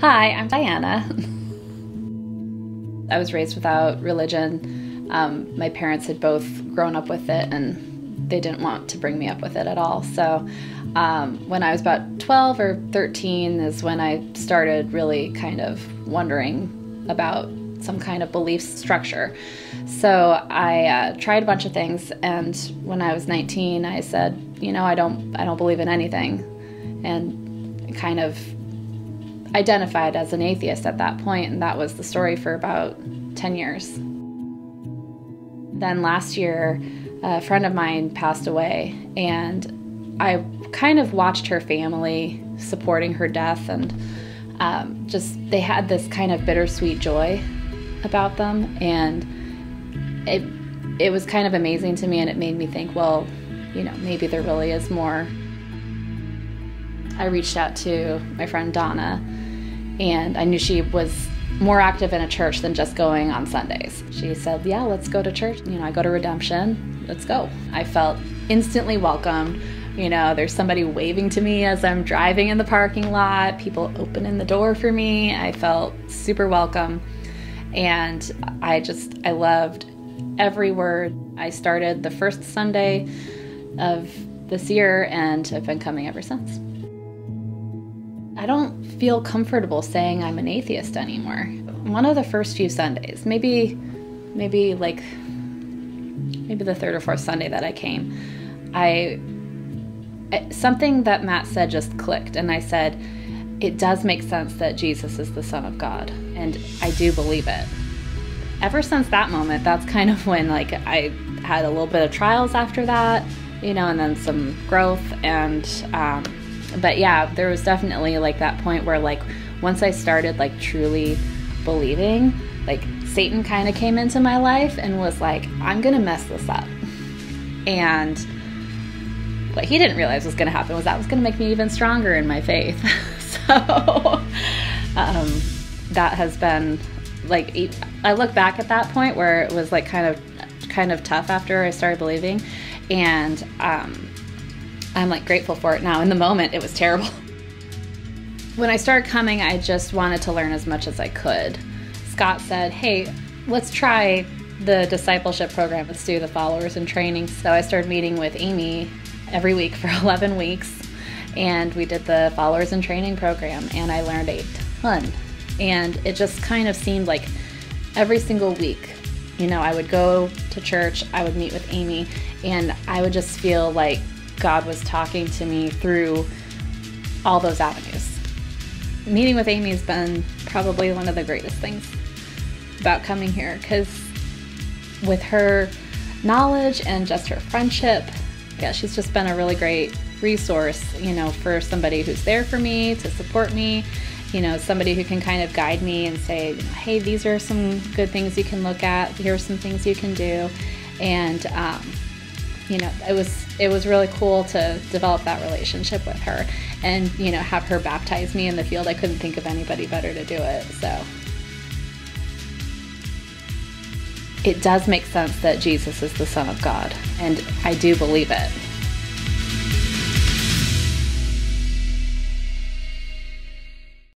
Hi, I'm Diana. I was raised without religion. My parents had both grown up with it, and they didn't want to bring me up with it at all. So when I was about 12 or 13 is when I started really kind of wondering about some kind of belief structure. So I tried a bunch of things, and when I was 19, I said, you know, I don't believe in anything, and kind of identified as an atheist at that point, and that was the story for about 10 years. Then last year, a friend of mine passed away, and I kind of watched her family supporting her death, and they had this kind of bittersweet joy about them, and it was kind of amazing to me, and it made me think, well, you know, maybe there really is more. I reached out to my friend Donna, and I knew she was more active in a church than just going on Sundays. She said, yeah, let's go to church. You know, I go to Redemption, let's go. I felt instantly welcomed. You know, there's somebody waving to me as I'm driving in the parking lot, people opening the door for me. I felt super welcome. And I loved every word. I started the first Sunday of this year, and I've been coming ever since. I don't feel comfortable saying I'm an atheist anymore. One of the first few Sundays, maybe the third or fourth Sunday that I came, something that Matt said just clicked, and I said, it does make sense that Jesus is the Son of God, and I do believe it. Ever since that moment, that's kind of when I had a little bit of trials after that, you know, and then some growth, and but yeah, there was definitely that point where once I started truly believing, Satan kind of came into my life and was like, I'm gonna mess this up. And what he didn't realize was gonna happen was that was gonna make me even stronger in my faith. So that has been I look back at that point where it was kind of tough after I started believing, and I'm grateful for it now. In the moment, it was terrible. When I started coming, I just wanted to learn as much as I could. Scott said, hey, let's try the discipleship program. Let's do the followers and training. So I started meeting with Amy every week for 11 weeks, and we did the followers and training program, and I learned a ton. And it just kind of seemed like every single week, you know, I would go to church, I would meet with Amy, and I would just feel like God was talking to me through all those avenues. Meeting with Amy has been probably one of the greatest things about coming here, because with her knowledge and just her friendship, yeah, she's just been a really great resource, you know, for somebody who's there for me, to support me, you know, somebody who can kind of guide me and say, hey, these are some good things you can look at, here are some things you can do. And you know, it was really cool to develop that relationship with her, and, you know, have her baptize me in the field. I couldn't think of anybody better to do it. So it does make sense that Jesus is the Son of God, and I do believe it.